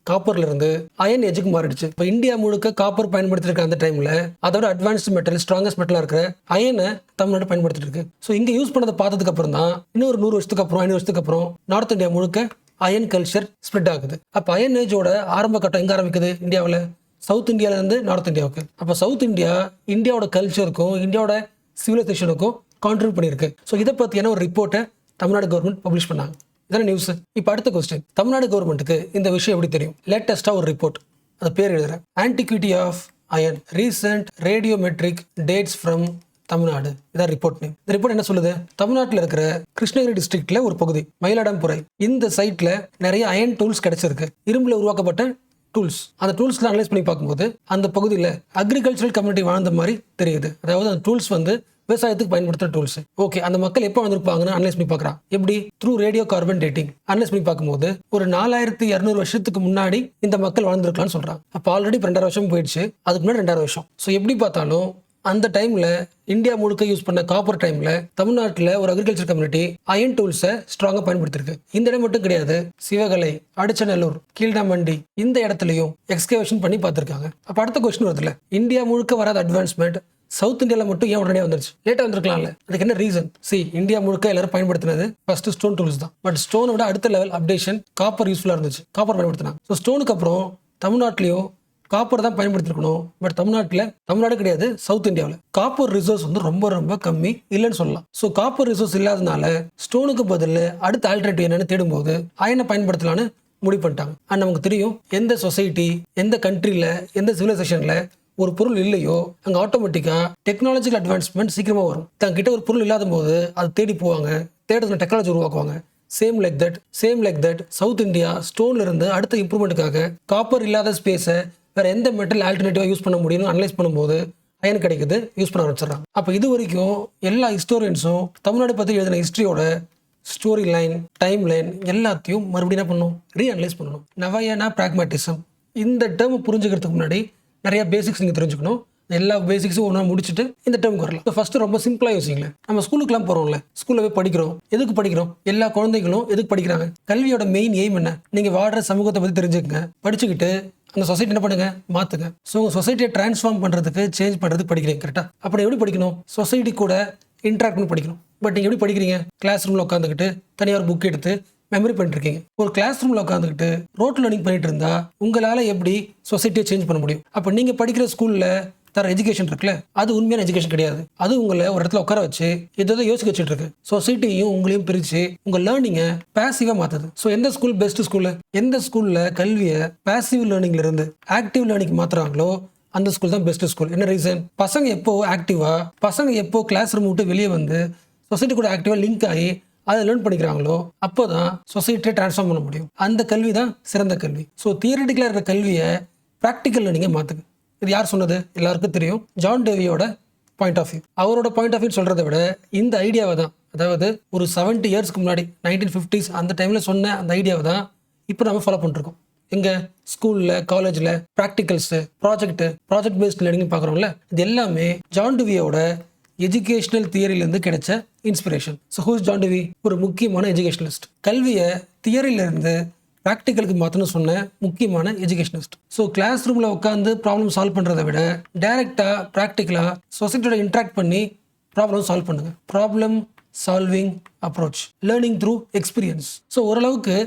காப்பர்ல இருந்து அயன் எஜுக்கு மாறிடுச்சு. இப்போ இந்தியா முழுக்க காப்பர் பயன்படுத்திட்டு இருக்க அந்த டைம்ல அதோட அட்வான்ஸ்ட் மெட்டல், ஸ்ட்ராங்கஸ்ட் மெட்டலா இருக்கிற அயனை தமிழ்நாடு பயன்படுத்திட்டு இருக்கு. ஸோ இங்க யூஸ் பண்ணதை பார்த்ததுக்கு அப்புறம் தான் இன்னொரு 100 வருஷத்துக்கு அப்புறம், 500 வருஷத்துக்கு அப்புறம் நார்த் இந்தியா முழுக்க அயன் கல்ச்சர் ஸ்ப்ரெட் ஆகுது. அப்போ அயன் ஏஜோட ஆரம்ப கட்டம் எங்க ஆரம்பிக்குது? இந்தியாவில் சவுத் இந்தியாவிலேருந்து நார்த் இந்தியாவுக்கு. அப்போ சவுத் இந்தியா இந்தியாவோட கல்ச்சருக்கும் இந்தியாவோட சிவிலைசேஷனுக்கும் கான்ட்ரிபியூட் பண்ணியிருக்கு. ஸோ இதை பற்றியான ஒரு ரிப்போர்ட்டை தமிழ்நாடு கவர்மெண்ட் பப்ளிஷ் பண்ணாங்க. இதான நியூஸ். இப்போ அடுத்த கொஸ்டின், தமிழ்நாடு கவர்மெண்ட்டுக்கு இந்த விஷயம் எப்படி தெரியும்? லேட்டஸ்ட்டாக ஒரு ரிப்போர்ட், அது பேர் எழுதுறேன், antiquity of iron recent radiometric dates from Tamil Nadu. இதான் ரிப்போர்ட் நேம். இந்த ரிப்போர்ட் என்ன சொல்லுது? தமிழ்நாட்டில் இருக்கிற கிருஷ்ணகிரி டிஸ்ட்ரிக்ட்ல ஒரு பகுதி மயிலாடுதுறை, இந்த சைட்ல நிறைய அயன் டூல்ஸ் கிடைச்சிருக்கு, இரும்புல உருவாக்கப்பட்ட டூல்ஸ். அந்த டூல்ஸ்லாம் அனலைஸ் பண்ணி பார்க்கும்போது அந்த பகுதியில் அக்ரிகல்ச்சரல் கம்யூனிட்டி வாழ்ந்த மாதிரி தெரியுது. அதாவது அந்த டூல்ஸ் வந்து விவசாயத்துக்கு பயன்படுத்துகிற டூல்ஸ். ஓகே, அந்த மக்கள் எப்போ வந்திருப்பாங்கன்னு அனலைஸ் பண்ணி பார்க்குறான். எப்படி? Through radio carbon dating analyse பண்ணி பார்க்கும்போது ஒரு 4200 வருஷத்துக்கு முன்னாடி இந்த மக்கள் வாழ்ந்துருக்கலாம்னு சொல்றாங்க. அப்போ ஆல்ரெடி 2000 வருஷம் போயிடுச்சு, அதுக்கு முன்னாடி 2000 வருஷம். ஸோ எப்படி பார்த்தாலும் அந்த டைம்ல இந்தியா முழுக்க யூஸ் பண்ண காப்பர் டைம்ல தமிழ்நாட்டில் ஒரு அக்ரிகல்ச்சர் கம்யூனிட்டி அயன் டூல்ஸை ஸ்ட்ராங்கா பயன்படுத்திருக்கு. இந்த இடம் மட்டும் கிடையாது, சிவகலை, அடிச்சநல்லூர், கீழ்டாமண்டி இந்த இடத்துலையும் எக்ஸ்கவேஷன் பண்ணி பார்த்துருக்காங்க. அப்போ அடுத்த கொஸ்டின் வருதுல, இந்தியா முழுக்க வராத அட்வான்ஸ்மெண்ட் சவுத் இந்தியாவில் மட்டும் ஏன் உடனே வந்துருச்சு? லேட்டாக வந்திருக்கலாம்ல, அதுக்கு என்ன ரீசன்? இந்தியா முழுக்க எல்லாரும் பயன்படுத்தினது ஃபர்ஸ்ட் ஸ்டோன் டூல்ஸ் தான். பட் ஸ்டோனோட அடுத்த லெவல் அப்டேஷன் காப்பர் யூஸ்ஃபுல்லாக இருந்துச்சு, காப்பர் பயன்படுத்தினாங்க. ஸோ ஸ்டோனுக்கு அப்புறம் தமிழ்நாட்டிலையும் காப்பர் தான் பயன்படுத்திருக்கணும். பட் தமிழ்நாடு கிடையாது, சவுத் இந்தியாவில் காப்பர் ரிசோர்ஸ் வந்து ரொம்ப ரொம்ப கம்மி, இல்லைன்னு சொல்லலாம். ஸோ காப்பர் ரிசோர்ஸ் இல்லாதனால ஸ்டோனுக்கு பதில் அடுத்த ஆல்டர்னேட்டிவ் என்னன்னு தேடும்போது அயனை பயன்படுத்தலான்னு முடிவு பண்ணிட்டாங்க. அண்ட் நமக்கு தெரியும், எந்த சொசைட்டி, எந்த கண்ட்ரியில், எந்த சிவிலைசேஷனில் ஒரு பொருள் இல்லையோ அங்கே ஆட்டோமேட்டிக்காக டெக்னாலஜிக்கல் அட்வான்ஸ்மெண்ட் சீக்கிரமாக வரும். தங்கிட்ட ஒரு பொருள் இல்லாத போது அது தேடி போவாங்க, தேடுறதுல டெக்னாலஜி உருவாக்குவாங்க. Same like that South India ஸ்டோன்ல இருந்து அடுத்த இம்ப்ரூவ்மெண்ட்டுக்காக காப்பர் இல்லாத ஸ்பேஸை வேற எந்த மெட்டல் ஆல்டர்னேட்டிவா யூஸ் பண்ண முடியும்னு அனலைஸ் பண்ணும்போது அயன் கிடைக்குது, யூஸ் பண்ண ஆரம்பிச்சிடறாங்க. அப்போ இது வரைக்கும் எல்லா ஹிஸ்டோரியன்ஸும் தமிழ்நாடு பற்றி எழுதின ஹிஸ்ட்ரியோட ஸ்டோரி லைன், டைம் லைன் எல்லாத்தையும் மறுபடியும் என்ன பண்ணணும்? ரீஅனலைஸ் பண்ணணும். நவயனா பிராக்மேட்டிசம் இந்த டேர்ம் புரிஞ்சுக்கிறதுக்கு முன்னாடி நிறைய பேசிக்ஸ் நீங்கள் தெரிஞ்சுக்கணும். எல்லா பேசிக்ஸும் ஒன்றா முடிச்சுட்டு இந்த டேர்முக்கு வரலாம். ஸோ ஃபஸ்ட்டு ரொம்ப சிம்பிளாக யோசிங்களேன். நம்ம ஸ்கூலுக்குலாம் போகிறோம்ல, ஸ்கூலில் போய் படிக்கிறோம். எதுக்கு படிக்கிறோம்? எல்லா குழந்தைகளும் எதுக்கு படிக்கிறாங்க? கல்வியோட மெயின் எய்ம் என்ன? நீங்கள் வாடுற சமூகத்தை பற்றி தெரிஞ்சுக்கங்க, படிச்சுக்கிட்டு அந்த சொசைட்டி என்ன பண்ணுங்க, மாற்றுங்க. ஸோ உங்கள் சொசைட்டியை டிரான்ஸ்ஃபார்ம் பண்ணுறதுக்கு, சேஞ்ச் பண்ணுறதுக்கு படிக்கிறீங்க. கரெக்டாக? அப்படி எப்படி படிக்கணும்? சொசைட்டி கூட இன்ட்ராக்ட் பண்ணி படிக்கணும். பட் நீங்கள் எப்படி படிக்கிறீங்க? கிளாஸ் ரூமில் உட்காந்துக்கிட்டு தனியாக ஒரு புக் எடுத்து மெமரி பண்ணிருக்கீங்க. ஒரு கிளாஸ் ரூமில் உட்காந்துக்கிட்டு ரோட் லேர்னிங் பண்ணிட்டு இருந்தா உங்களால் எப்படி சொசைட்டியை சேஞ்ச் பண்ண முடியும்? அப்போ நீங்கள் படிக்கிற ஸ்கூலில் தர எஜுகேஷன் இருக்குல்ல, அது உண்மையான எஜுகேஷன் கிடையாது. அது உங்களை ஒரு இடத்துல உட்கார வச்சு எதாவது யோசிக்க வச்சுட்டு இருக்கு. சொசைட்டியும் உங்களையும் பிரித்து உங்கள் லேர்னிங்கை பேசிவாக மாற்றுது. ஸோ எந்த ஸ்கூல் பெஸ்ட் ஸ்கூலு? எந்த ஸ்கூலில் கல்வியை பேசிவ் லேர்னிங்ல இருந்து ஆக்டிவ் லேர்னிங் மாற்றுறாங்களோ அந்த ஸ்கூல் தான் பெஸ்ட் ஸ்கூல். என்ன ரீசன்? பசங்க எப்போ ஆக்டிவா, பசங்க எப்போ கிளாஸ் ரூம் விட்டு வெளியே வந்து சொசைட்டி கூட ஆக்டிவாக லிங்க் ஆகி அதை லேர்ன் பண்ணிக்கிறாங்களோ அப்போ தான் சொசைட்டியை டிரான்ஸ்ஃபார்ம் பண்ண முடியும். அந்த கல்வி தான் சிறந்த கல்வி. ஸோ தியரிட்டிக்கலாக இருக்கிற கல்வியை ப்ராக்டிக்கல் லேர்னிங்கை மாற்றுங்க. இது யார் சொன்னது? எல்லாருக்கும் தெரியும். ஜான் டேவியோட பாயிண்ட் ஆஃப் வியூ. அவரோட பாயிண்ட் ஆஃப் வியூ சொல்கிறத விட இந்த ஐடியாவை தான், அதாவது ஒரு 70 இயர்ஸ்க்கு முன்னாடி 1950s அந்த டைமில் சொன்ன அந்த ஐடியாவை தான் இப்போ நம்ம ஃபாலோ பண்ணிருக்கோம். எங்கள் ஸ்கூலில், காலேஜில் ப்ராக்டிகல்ஸு, ப்ராஜெக்ட் பேஸ்ட் லேர்னிங் பார்க்குறோம்ல, இது எல்லாமே ஜான் டேவியோட எஜுகேஷனல் தியரியிலேருந்து கிடைச்ச inspiration. So who's John Dewey? ஒரு முக்கியமான எஜுகேஷனலிஸ்ட். கல்வியை தியரியிலேருந்து ப்ராக்டிக்கலுக்கு மாற்றணும்னு சொன்ன முக்கியமான எஜுகேஷனிஸ்ட். ஸோ கிளாஸ் ரூமில் உட்காந்து ப்ராப்ளம் சால்வ் பண்ணுறதை விட டைரெக்டாக ப்ராக்டிக்கலாக சொசைட்டியோட இன்ட்ராக்ட் பண்ணி ப்ராப்ளம் சால்வ் பண்ணுங்கள். Problem solving approach, learning through experience. So ஓரளவுக்கு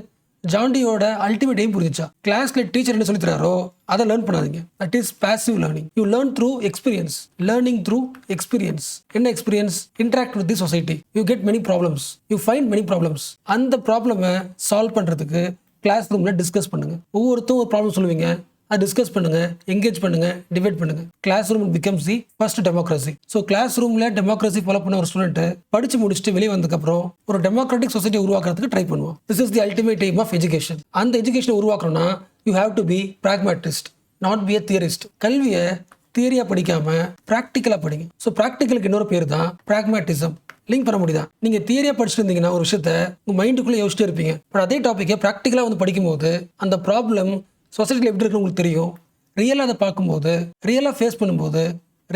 ஜான்டியோட அல்டிமேட் எய்ம் புரிஞ்சிச்சா? கிளாஸ்ல டீச்சர் என்ன சொல்லி தராரோ அதை லேர்ன் பண்ணாதீங்க. That is passive learning. You learn through experience. Learning through experience. என்ன experience? Interact with the society. You get many problems, you find many problems. அந்த ப்ராப்ளமை சால்வ் பண்ணுறதுக்கு கிளாஸ் ரூமில் டிஸ்கஸ் பண்ணுங்க. ஒவ்வொருத்தரும் ஒரு ப்ராப்ளம் சொல்லுவீங்க, அதை டிஸ்கஸ் பண்ணுங்க, என்கேஜ் பண்ணுங்க, டிபேட் பண்ணுங்க. Classroom becomes the first democracy. So class ரூம்ல டெமோக்ரஸி ஃபாலோ பண்ண ஒரு ஸ்டூடெண்ட் படிச்சு முடிச்சுட்டு வெளியே வந்ததுக்கப்புறம் ஒரு டெமோக்ராட்டிக் சொசைட்டி உருவாக்குறதுக்கு ட்ரை பண்ணுவோம். This is the ultimate aim of education. அந்த எஜுகேஷனை உருவாக்கணும்னா you have to be pragmatist, not be a theorist. கல்வியை தியரியா படிக்காம ப்ராக்டிக்கலா படிங்க. ஸோ ப்ராக்டிக்கலுக்கு இன்னொரு பேர் தான் பிராக்மேட்டிசம். லிங்க் பண்ண முடியுதா? நீங்க தியரியா படிச்சுட்டு இருந்தீங்கன்னா ஒரு விஷயத்த உங்க மைண்டுக்குள்ளே யோசிச்சுட்டே இருப்பீங்க. பட் அதே டாப்பிக்கை ப்ராக்டிக்கலா வந்து படிக்கும்போது அந்த ப்ராப்ளம் சொசைட்டியில் எப்படி இருக்குன்னு உங்களுக்கு தெரியும். ரியலாக அதை பார்க்கும்போது, ரியலாக ஃபேஸ் பண்ணும்போது,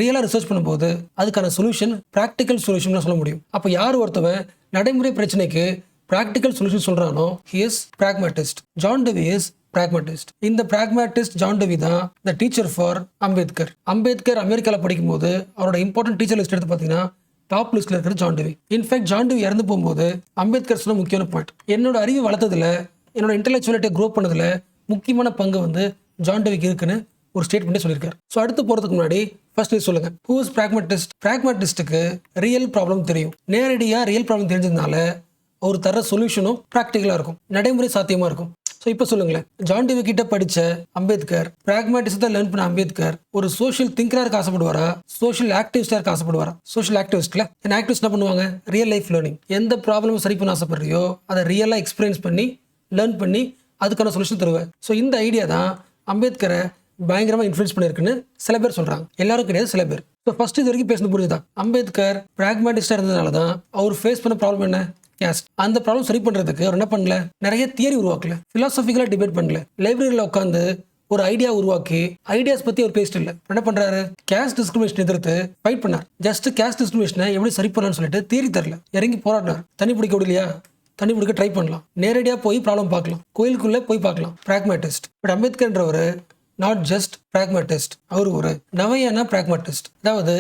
ரியலாக ரிசர்ச் பண்ணும்போது அதுக்கான சொல்யூஷன் ப்ராக்டிக்கல் சொல்யூஷன் சொல்ல முடியும். அப்போ யார் ஒருத்தவன் நடைமுறை பிரச்சனைக்கு ப்ராக்டிக்கல் சொல்யூஷன் சொல்கிறானோ he is pragmatist. John Dewey is pragmatist. இந்த பிராக்மேட்டிஸ்ட் ஜான் டேவி தான் the teacher for Ambedkar. Ambedkar அமெரிக்காவில் படிக்கும்போது அவரோட இம்பார்ட்டன்ட் டீச்சர் லிஸ்ட் எடுத்து பார்த்தீங்கன்னா டாப் லிஸ்ட்ல இருக்கிற John Davy. In fact John Davy இறந்து போகும்போது அம்பேத்கர் சொன்ன முக்கியமான பாயிண்ட், என்னோட அறிவு வளர்த்ததுல, என்னோட இன்டெலெக்சுவலிட்டியை க்ரோ பண்ணதுல முக்கியமான பங்கு வந்து ஜான் டேவிக்கு இருக்குன்னு ஒரு ஸ்டேட்மெண்ட்டே சொல்லியிருக்காரு. ஸோ அடுத்து போகிறதுக்கு முன்னாடி ஃபர்ஸ்ட் சொல்லுங்க, ஹூ இஸ் பிராக்மேட்டிஸ்ட்? பிராக்மேட்டிஸ்ட்டுக்கு ரியல் ப்ராப்ளம் தெரியும். நேரடியாக ரியல் ப்ராப்ளம் தெரிஞ்சதுனால அவர் தர சொல்யூஷனும் ப்ராக்டிக்கலாக இருக்கும், நடைமுறை சாத்தியமாக இருக்கும். ஸோ இப்போ சொல்லுங்களேன், ஜான் டேவி கிட்ட படித்த அம்பேத்கர், பிராக்மேட்டிசத்தை லேர்ன் பண்ண அம்பேத்கர் ஒரு சோஷியல் திங்கராக இருக்க ஆசைப்படுவாரா, சோஷியல் ஆக்டிவிஸ்டாக இருக்க ஆசைப்படுவாரா? சோஷியல் ஆக்டிவிஸ்ட்ல என்ன ஆக்டிவிஸ்ட் என்ன பண்ணுவாங்க? Real life learning. எந்த ப்ராப்ளமும் சரி பண்ண ஆசைப்படுறியோ அதை ரியலாக எக்ஸ்பீரியன்ஸ் பண்ணி லேர்ன் பண்ணி அதுக்கான சொல்யூஷன் தருவேன். ஸோ இந்த ஐடியா தான் அம்பேத்கரை பயங்கரமாக இன்ஃப்ளூயன்ஸ் பண்ணியிருக்குன்னு சில பேர் சொல்கிறாங்க. எல்லாரும் கிடையாது, சில பேர். ஸோ ஃபர்ஸ்ட் இது வரைக்கும் பேசுறது புரியுதா? அம்பேத்கர் பிராக்மேட்டிஸ்டாக இருந்ததுனால தான் அவர் ஃபேஸ் பண்ண ப்ராப்ளம் என்ன? கேஸ்ட். அந்த ப்ராப்ளம் சரி பண்ணுறதுக்கு அவர் என்ன பண்ணல? நிறைய தியரி உருவாக்கல, ஃபிலாசபிக்கலாக டிபேட் பண்ணல, லைப்ரரியில் உட்காந்து ஒரு ஐடியா உருவாக்கி ஐடியாஸ் பற்றி அவர் பேசிட்டு இல்லை. என்ன பண்ணுறாரு? கேஸ்ட் டிஸ்கிரிமினேஷன் எதிர்த்து ஃபைட் பண்ணார். ஜஸ்ட் கேஸ்ட் டிஸ்கிரிமினேஷனை எப்படி சரி பண்ணலாம்னு சொல்லிட்டு தியரி தரல, இறங்கி போராடினார். தண்ணி பிடிக்க விடலையா? தண்ணி பிடிக்க ட்ரை பண்ணலாம், நேரடியாக போய் ப்ராப்ளம் பார்க்கலாம், கோயிலுக்குள்ளே போய் பார்க்கலாம். பிராக்மேட்டிஸ்ட். பட் அம்பேத்கர்ன்றவர் நாட் ஜஸ்ட் பிராக்மேட்டிஸ்ட், அவர் ஒரு நவையான பிராக்மேட்டிஸ்ட். அதாவது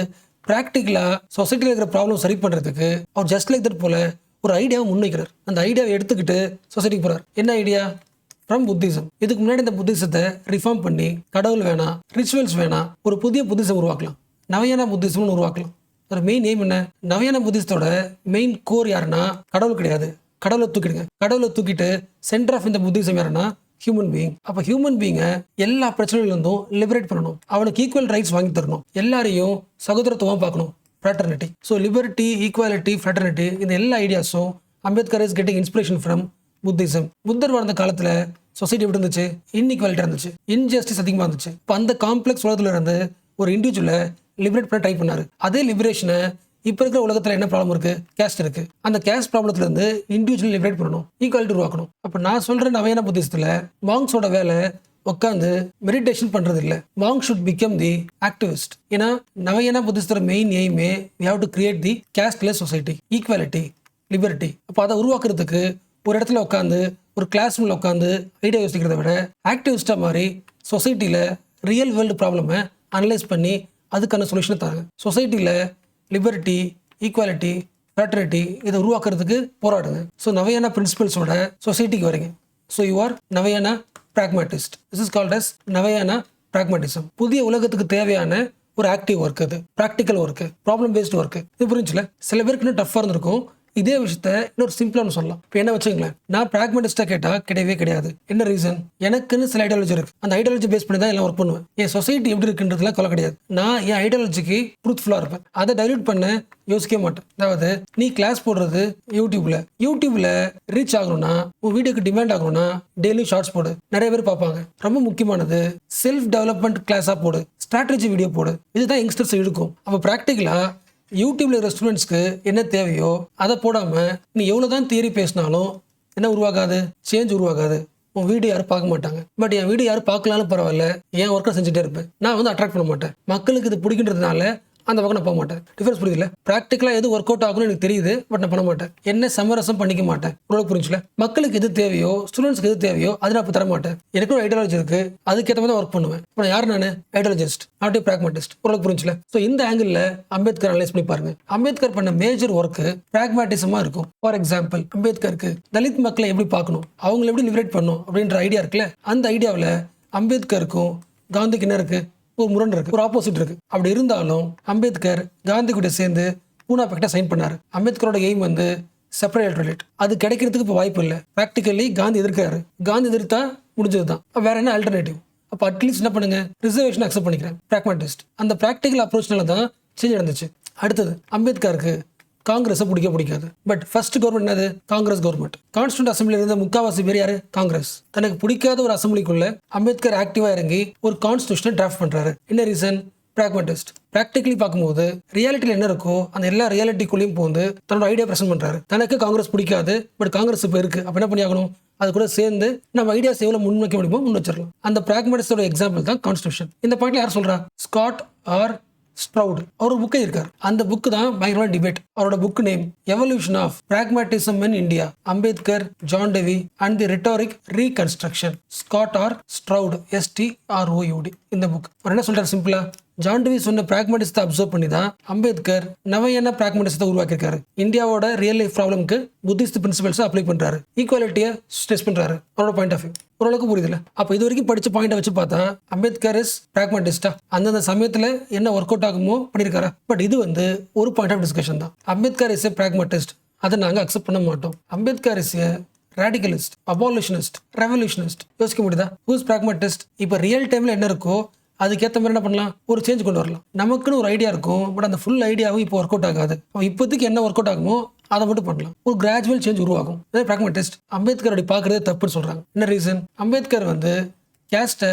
ப்ராக்டிக்கலாக சொசைட்டியில் இருக்கிற ப்ராப்ளம் சரி பண்ணுறதுக்கு அவர் ஜஸ்ட் லைக் தட் போல ஒரு ஐடியாவை முன்வைக்கிறார். அந்த ஐடியாவை எடுத்துக்கிட்டு சொசைட்டிக்கு போகிறார். என்ன ஐடியா? From Buddhism. இதுக்கு முன்னாடி இந்த புத்திசத்தை ரிஃபார்ம் பண்ணி கடவுள் வேணாம், ரிச்சுவல்ஸ் வேணாம், ஒரு புதிய புத்திசம் உருவாக்கலாம், நவையான புத்திசம்னு உருவாக்கலாம். ஒரு மெயின் எய்ம் என்ன? நவையான புத்திசத்தோட மெயின் கோர் யாருன்னா கடவுள் கிடையாது, கடவுளை தூக்கிடுங்க. கடவுளை தூக்கிட்டு சென்டர் ஆஃப் இந்த புத்திசம் யாருன்னா ஹியூமன் பீயிங். அப்போ ஹியூமன் பீயிங்கை எல்லா பிரச்சனையிலிருந்தும் லிபரேட் பண்ணணும், அவனுக்கு ஈக்குவல் ரைட்ஸ் வாங்கி தரணும், எல்லாரையும் சகோதரத்துவம் பார்க்கணும், fraternity. So liberty, equality, fraternity, இந்த எல்லா ஐடியாஸும் Ambedkar is getting inspiration from Buddhism. புத்தர் வாழ்ந்த காலத்தில் சொசைட்டி எப்படி இருந்துச்சு? இன்இக்வாலிட்டி இருந்துச்சு, இன்ஜஸ்டிஸ் அதிகமாக இருந்துச்சு. இப்போ அந்த காம்ப்ளெக்ஸ் உலகத்துல இருந்து ஒரு இண்டிவிஜுவலை லிபரேட் பண்ண ட்ரை பண்ணாரு. அதே லிபரேஷனை இப்போ இருக்கிற உலகத்தில் என்ன ப்ராப்ளம் இருக்கு? கேஸ்ட் இருக்கு. அந்த கேஸ்ட் ப்ராப்ளத்துல இருந்து இண்டிவிஜுவல் லிபரேட் பண்ணணும், ஈக்குவாலிட்டி உருவாக்கணும். அப்போ நான் சொல்ற நவையான புத்திசத்தில் மாங்ஸோட வேலை உட்காந்து மெடிடேஷன் பண்றது இல்லை. Monk should become the activist. ஏன்னா நவீன புத்திஸ்தர மெயின் எய்மே we have to create the caste-less society, equality, liberty. அப்போ அதை உருவாக்குறதுக்கு ஒரு இடத்துல உட்காந்து ஒரு கிளாஸ் ரூமில் உட்காந்து ஐடியா யோசிக்கிறத விட ஆக்டிவிஸ்டாக மாதிரி சொசைட்டியில் ரியல் வேர்ல்டு ப்ராப்ளமை அனலைஸ் பண்ணி அதுக்கான சொல்யூஷனை தராங்க. சொசைட்டியில் லிபர்ட்டி, ஈக்குவாலிட்டி, ஃப்ராட்டர்னிட்டி இதை உருவாக்குறதுக்கு போராடுங்க. ஸோ நவீன பிரின்சிபல்ஸோட சொசைட்டிக்கு வரீங்க. ஸோ யூ ஆர் நவீன பிராக்மேட்டிஸ்ட். திஸ் இஸ் கால்ட் அஸ் நவீன பிராக்மேட்டிசம். புதிய உலகத்துக்கு தேவையான ஒரு ஆக்டிவ் ஒர்க், அது practical work, problem based work. இது புரிஞ்சுல? சில பேருக்கு இன்னும் டஃப்பாக இருந்திருக்கும். இதே விஷயத்த இன்னொரு சிம்பிளானு சொல்லலாம். இப்போ என்ன வச்சுங்களேன், நான் பிராக்மெட்டிஸ்டாக கேட்டால் கிடையவே கிடையாது. என்ன ரீசன்? எனக்குன்னு சில ஐடியாலஜி இருக்கு. அந்த ஐடியாலஜி பேஸ் பண்ணி தான் எல்லாம் ஒர்க் பண்ணுவேன். என் சொசைட்டி எப்படி இருக்குன்றதுலாம் கொலை கிடையாது. நான் என் ஐடியாலஜிக்கு ட்ரூத்ஃபுல்லாக இருப்பேன். அதை டைல்யூட் பண்ண யோசிக்க மாட்டேன். அதாவது நீ கிளாஸ் போடுறது யூடியூப்ல ரீச் ஆகணும்னா, உன் வீடியோக்கு டிமாண்ட் ஆகணும்னா டெய்லி ஷார்ட்ஸ் போடு, நிறைய பேர் பார்ப்பாங்க. ரொம்ப முக்கியமானது செல்ஃப் டெவலப்மெண்ட் கிளாஸாக போடு, ஸ்ட்ராட்டஜி வீடியோ போடு. இதுதான் யங்ஸ்டர்ஸ் இழுக்கும். அப்போ ப்ராக்டிக்கலா யூடியூப்ல இருக்கிற ஸ்டூடெண்ட்ஸ்க்கு என்ன தேவையோ அதை போடாம நீ எவ்வளவுதான் தியரி பேசினாலும் என்ன உருவாகாது? சேஞ்ச் உருவாகாது. உன் வீடியோ யாரும் பார்க்க மாட்டாங்க. பட் என் வீடியோ யாரும் பார்க்கலாலும் பரவாயில்ல, என் ஒர்க்கை செஞ்சுட்டே இருப்பேன். நான் வந்து அட்ராக்ட் பண்ண மாட்டேன். மக்களுக்கு இது பிடிக்கின்றதுனால அந்த பக்கம் நான் போக மாட்டேன். டிஃபரன்ஸ் புரியுதுல? ப்ராக்டிக்கலாக எது ஒர்க் அவுட் ஆகும்னு எனக்கு தெரியுது, பட் நான் பண்ண மாட்டேன். என்ன சமரசம் பண்ணிக்க மாட்டேன். உங்களுக்கு புரிஞ்சுல? மக்களுக்கு எது தேவையோ, ஸ்டூடெண்ட்ஸ்க்கு எது தேவையோ அதை நான் இப்போ தர மாட்டேன். எனக்கு ஒரு ஐடியாலஜி இருக்கு, அதுக்கேற்ற மாதிரி தான் ஒர்க் பண்ணுவேன். இப்போ நான் யார்? நான் ஐடியாலஜிஸ்ட், நாட் பிராக்மேட்டிஸ்ட். உங்களுக்கு புரிஞ்சுல? ஸோ இந்த ஆங்கிள் அம்பேத்கர் அனலைஸ் பண்ணி பாருங்க. அம்பேத்கர் பண்ண மேஜர் ஒர்க்கு பிராக்மேட்டிசமா இருக்கும். ஃபார் எக்ஸாம்பிள், அம்பேத்கருக்கு தலித் மக்களை எப்படி பார்க்கணும், அவங்களை எப்படி லிபரேட் பண்ணணும் அப்படின்ற ஐடியா இருக்குல்ல, அந்த ஐடியாவில் அம்பேத்கருக்கும் காந்திக்கு என்ன இருக்கு? ஒரு முரண் இருக்கு, ஒரு ஆப்போசிட் இருக்கு. அப்படி இருந்தாலும் அம்பேத்கர் காந்தி கூட சேர்ந்து பூனா பேக்டை சைன் பண்ணாரு. அம்பேத்கரோட எய்ம் வந்து செப்பரேட் ரிலேட். அது கிடைக்கிறதுக்கு இப்போ வாய்ப்பு இல்லை. ப்ராக்டிக்கலி காந்தி எதிர்க்கிறாரு. காந்தி எதிர்த்தா முடிஞ்சது தான். வேற என்ன ஆல்டர்னேட்டிவ்? அப்போ அட்லீஸ்ட் என்ன பண்ணுங்க, ரிசர்வேஷன் அக்செப்ட் பண்ணிக்கிறேன். பிராக்மேட்டிஸ்ட். அந்த ப்ராக்டிக்கல் அப்ரோச்னால தான் சேஞ்ச் நடந்துச்சு. அடுத்தது, அம்பேத்கருக்கு காங்கிரஸை பிடிக்காது. பட் ஃபர்ஸ்ட் கவர்மெண்ட் என்னது? காங்கிரஸ் கவர்மெண்ட். கான்ஸ்டியூண்ட் அசம்பிளியில் இருந்த முக்காவாசி பேர் யாரு? காங்கிரஸ். தனக்கு பிடிக்காத ஒரு அசம்பிளிக்குள்ள அம்பேத்கர் ஆக்டிவா இறங்கி ஒரு கான்ஸ்டியூஷனை டிராஃப்ட் பண்றாரு. என்ன ரீசன்? பிராக்மேட்டிஸ்ட். ப்ராக்டிகலி பார்க்கும்போது ரியாலிட்டியில் என்ன இருக்கோ அந்த எல்லா ரியாலிட்டிக்குள்ளேயும் போந்து தன்னோட ஐடியா பிரசன்ட் பண்றாரு. தனக்கு காங்கிரஸ் பிடிக்காது, பட் காங்கிரஸ் இப்போ இருக்கு. அப்ப என்ன பண்ணி ஆகணும்? அது கூட சேர்ந்து நம்ம ஐடியாஸ் எவ்வளவு முன் வைக்க முடியுமோ முன் வச்சிடலாம். அந்த பிராக்மேட்டிஸ்டோட எக்ஸாம்பிள் தான் கான்ஸ்டியூஷன். இந்த பாயிண்ட்ல யார் சொல்றா? Scott R ஸ்ட்ரவுட். அவர் புக்கை இருக்கார். அந்த புக்கு தான் பயங்கரமான டிபேட். அவரோட book name evolution of pragmatism in India, Ambedkar, John Dewey and the rhetoric reconstruction. Scott R Stroud, STROUD. இந்த புக் அவர் என்ன சொல்றாரு? சிம்பிளா, ஜான் டெவி சொன்ன பிராக்மேட்டிசத்தை அப்சர்வ் பண்ணி தான் அம்பேத்கர் நவீன பிராக்மேட்டிசத்தை உருவாக்கியிருக்காரு. இந்தியாவோட ரியல் லைஃப் ப்ராப்ளம்க்கு புத்திஸ்ட் பிரின்சிபல்ஸை அப்ளை பண்றாரு. ஈக்குவாலிட்டியை ஸ்ட்ரெஸ் பண்றாரு. அவரோட பாயிண்ட் ஆஃப் வியூ ஓரளவுக்கு புரியுதுல? அப்போ இது வரைக்கும் படிச்ச பாயிண்டை வச்சு பார்த்தா அம்பேத்கர் இஸ் பிராக்மேட்டிஸ்டா? அந்தந்த சமயத்தில் என்ன ஒர்க் அவுட் ஆகுமோ பண்ணியிருக்காரா? பட் இது வந்து ஒரு பாயிண்ட் ஆஃப் டிஸ்கஷன் தான். அம்பேத்கர் இஸ் ஏ பிராக்மேட்டிஸ்ட், அதை நாங்கள் அக்செப்ட் பண்ண மாட்டோம். Ambedkar is a radicalist, abolitionist, revolutionist. யோசிக்க முடியுதா? Who's pragmatist? இப்போ ரியல் டைம்ல என்ன இருக்கோ அதுக்கேற்ற மாதிரி என்ன பண்ணலாம்? ஒரு சேஞ்ச் கொண்டு வரலாம். நமக்குன்னு ஒரு ஐடியா இருக்கும், பட் அந்த ஃபுல் ஐடியாவும் இப்போ ஒர்க் அவுட் ஆகாது. இப்போதைக்கு என்ன ஒர்க் அவுட் ஆகுமோ அதை மட்டும் பண்ணலாம். ஒரு கிராஜுவல் சேஞ்ச் உருவாகும். பிராக்மேட்டிஸ்ட். அம்பேத்கர் அப்படி பார்க்கறதே தப்புன்னு சொல்றாங்க. என்ன ரீசன்? அம்பேத்கர் வந்து கேஸ்ட்டை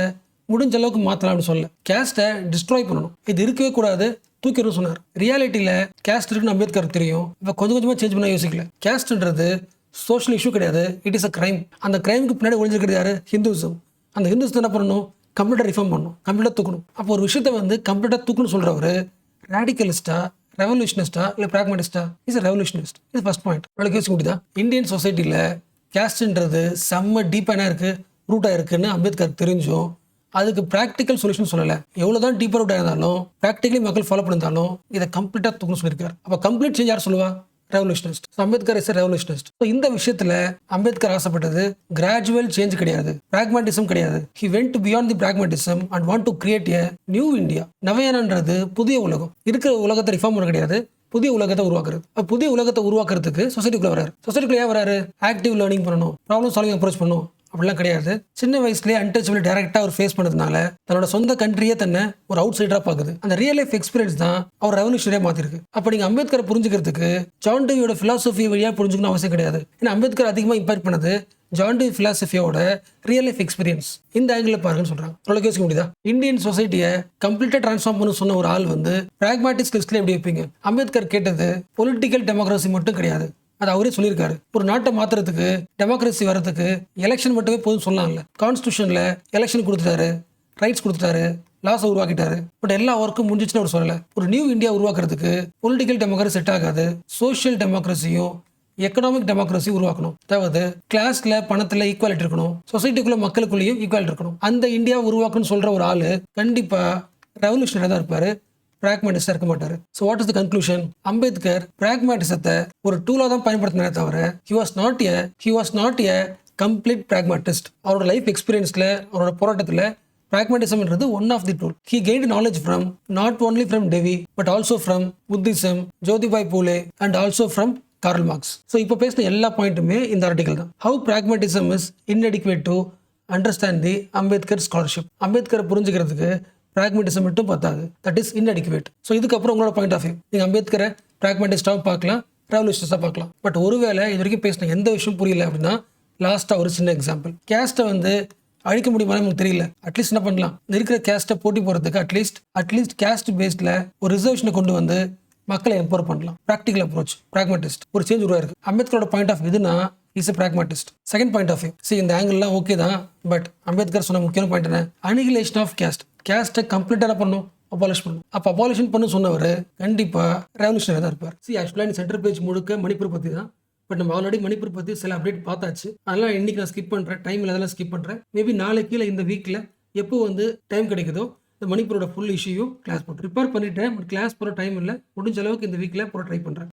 முடிஞ்ச அளவுக்கு மாற்றலாம்னு சொல்ல, கேஸ்ட்டை டிஸ்ட்ராய் பண்ணணும், இது இருக்கவே கூடாது, தூக்கிடும் சொன்னார். ரியாலிட்டியில் கேஸ்ட் இருக்குன்னு அம்பேத்கர் தெரியும். இப்போ கொஞ்சம் கொஞ்சமாக சேஞ்ச் பண்ண யோசிக்கல. கேஸ்ட்ன்றது சோஷியல் இஷ்யூ கிடையாது, இட் இஸ் அ கிரைம். அந்த கிரைமுக்கு பின்னாடி ஒழிஞ்சிருக்கிறது யாரு? ஹிந்துசம். அந்த ஹிந்துசத்தை என்ன பண்ணணும்? கம்ப்ளீட்டாக ரிஃபார்ம் பண்ணணும், கம்ப்ளீட்டாக தூக்கணும். அப்போ ஒரு விஷயத்தை வந்து கம்ப்ளீட்டாக தூக்கணும்னு சொல்கிறவர் ரேடிக்கலிஸ்டா, ரெவல்யூஷனிஸ்டா இல்லை பிராக்மேட்டிஸ்டா? Is revolutionist. இது ஃபர்ஸ்ட் பாயிண்ட். உங்களுக்கு யோசிக்க முடியுதா? இந்தியன் சொசைட்டியில் கேஸ்ட்ன்றது செம்ம டீப்பாக என்ன இருக்குது, ரூட்டாக இருக்குன்னு அம்பேத்கர் தெரிஞ்சும் அதுக்கு ப்ராக்டிக்கல் சொல்யூஷன் சொல்லலை. எவ்வளோதான் டீப்பர் ரூட்டாக இருந்தாலும் ப்ராக்டிக்கலி மக்கள் ஃபாலோ பண்ணியிருந்தாலும் இதை கம்ப்ளீட்டாக தூக்கணும்னு சொல்லியிருக்காரு. அப்போ கம்ப்ளீட் சேஞ்ச் யார் சொல்லுவா? ரெவல்யூஷனிஸ்ட். Ambedkar is revolutionist. இந்த விஷயத்துல அம்பேத்கர் ஆசைப்பட்டது கிராஜுவல் சேஞ்ச் கிடையாது, பிராக்மேட்டிசம் கிடையாது. He went beyond the pragmatism and want to create a new India. நவீனன்றது புதிய உலகம். இருக்கிற உலகத்தை ரிஃபார்ம் பண்ண கிடையாது, புதிய உலகத்தை உருவாக்குறது. புதிய உலகத்தை உருவாக்குறதுக்கு சொசைட்டிக்குள்ள வராரு. சொசைட்டிக்குள்ள ஏன் வராரு? ஆக்டிவ் லேர்னிங் பண்ணணும், ப்ராப்ளம் சால்விங் அப்ரோச் பண்ணணும். அப்படிலாம் கிடையாது. சின்ன வயசுலேயே அன்டச்சபிள் டைரக்டா அவர் ஃபேஸ் பண்ணதுனால தன்னோட சொந்த கண்ட்ரியே தன்னை ஒரு அவுட் சைடரா பாக்குது. அந்த ரியல் லைஃப் எக்ஸ்பீரியன்ஸ் தான் அவர் ரெவல்யூஷனரியா மாத்திருக்கு. அப்ப நீங்க அம்பேத்கரை புரிஞ்சுக்கிறதுக்கு ஜான் டெவியோட பிலாசபி வழியா புரிஞ்சுக்கணும் அவசியம் கிடையாது. ஏன்னா அம்பேத்கர் அதிகமாக இம்பாக்ட் பண்ணது ஜான் டெவி பிலாசபியோட ரியல் லைஃப் எக்ஸ்பீரியன்ஸ். இந்த ஆங்கிள் பாருங்கன்னு சொல்றாங்க. உங்களுக்கு யோசிக்க முடியுதா? இந்தியன் சொசைட்டியை கம்ப்ளீட்டா டிரான்ஸ்ஃபார்ம் பண்ண சொன்ன ஒரு ஆள் வந்து பிராக்மேட்டிக்ஸ் லிஸ்ட்ல எப்படி வைப்பீங்க? அம்பேத்கர் கேட்டது பொலிட்டிக்கல் டெமோக்ரஸி மட்டும் கிடையாது, அது அவரே சொல்லியிருக்காரு. ஒரு நாட்டை மாத்துறதுக்கு, டெமோக்ரஸி வர்றதுக்கு எலெக்ஷன் மட்டுமே போதும் சொல்லலாம்ல. கான்ஸ்டியூஷன்ல எலெக்ஷன் கொடுத்துட்டாரு, ரைட்ஸ் கொடுத்துட்டாரு, லாஸ் உருவாக்கிட்டாரு. பட் எல்லா ஒர்க்கும் முடிஞ்சிச்சுன்னு அவர் சொல்லலை. ஒரு நியூ இந்தியா உருவாக்குறதுக்கு பொலிட்டிக்கல் டெமோக்ரஸி செட் ஆகாது. சோஷியல் டெமோக்ரஸியும் எக்கனாமிக் டெமோக்ரஸி உருவாக்கணும். அதாவது கிளாஸ்ல பணத்துல ஈக்குவாலிட்டி இருக்கணும், சொசைட்டிக்குள்ள மக்களுக்குள்ளேயும் ஈக்குவாலிட்டி இருக்கணும். அந்த இந்தியா உருவாக்குன்னு சொல்ற ஒரு ஆளு கண்டிப்பா ரெவல்யூஷனரியா தான் இருப்பாரு, பிராக்மேட்டிஸ்டா இருக்க மாட்டாரு. So what is the conclusion? Ambedkar பிராக்மேட்டிசத்தை ஒரு டூலா தான் பயன்படுத்தினே தவிர he was not a complete pragmatist. அவரோட லைஃப் எக்ஸ்பீரியன்ஸ்ல, அவரோட போராட்டத்துல பிராக்மேட்டிசம்ன்றது one of the tool. He gained knowledge from not only from Devi but also from Buddhism, Jyotiba Phule and also from Karl Marx. So இப்போ பேசின எல்லா பாயிண்ட்டுமே இந்த ஆர்டிகல் தான். How pragmatism is inadequate to understand the Ambedkar scholarship. அம்பேத்கரை புரிஞ்சுக்கிறதுக்கு பிராக்மேட்டிசம் மட்டும் பத்தாது, தட் இஸ் inadequate. ஸோ இதுக்கப்புறம் உங்களோட பாயிண்ட் ஆஃப் வியூ, நீங்கள் அம்பேத்கரை பிராக்மேட்டிஸ்டாக பார்க்கலாம், ரெவல்யூஷனிஸ்டாக பார்க்கலாம். பட் ஒருவேளை இது வரைக்கும் பேசின எந்த விஷயம் புரியல அப்படின்னா லாஸ்ட்டாக ஒரு சின்ன எக்ஸாம்பிள். கேஸ்ட்டை வந்து அழிக்க முடியுமா நமக்கு தெரியல. அட்லீஸ்ட் என்ன பண்ணலாம், இருக்கிற கேஸ்ட்டை போட்டி போகிறதுக்கு அட்லீஸ்ட் கேஸ்ட் பேஸ்டில் ஒரு ரிசர்வேஷனை கொண்டு வந்து மக்களை எம்பவர் பண்ணலாம். Practical approach, pragmatist. ஒரு சேஞ்ச் உருவாயிருக்கு. அம்பேத்கரோட பாயிண்ட் ஆஃப் இதுனா is a pragmatist. Second point of view, இந்த ஆங்கிள்லாம் ஓகே தான். பட் அம்பேத்கர் சொன்ன முக்கியமான பாயிண்ட் என்ன? Annihilation of caste. கேஸ்ட்டை கம்ப்ளீட்டாக பண்ணணும், அபாலிஷ் பண்ணணும். அப்போ அபாலிஷன் பண்ண சொன்னவர் கண்டிப்பாக ரெவல்யூஷனரி தான் இருப்பார். ஆக்சுவலாக இந்த சென்டர் பேஜ் முழுக்க மணிப்பூர் பற்றி தான். பட் நம்ம ஆல்ரெடி மணிப்பூர் பற்றி சில அப்டேட் பார்த்தாச்சு. அதெல்லாம் இன்னைக்கு நான் ஸ்கிப் பண்ணுறேன், டைம் இல்லாதெல்லாம் ஸ்கிப் பண்ணுறேன். மேபி நாளைக்கு இல்லை இந்த வீக்கில் எப்போ வந்து டைம் கிடைக்குதோ இந்த மணிப்பூரோட ஃபுல் இஷ்யூ கிளாஸ் போட்டு ப்ரிப்பேர் பண்ணிட்டேன். பட் கிளாஸ் போகிற டைம் இல்லை, முடிஞ்ச அளவுக்கு இந்த வீக்கில் போகிற ட்ரை பண்ணுறேன்.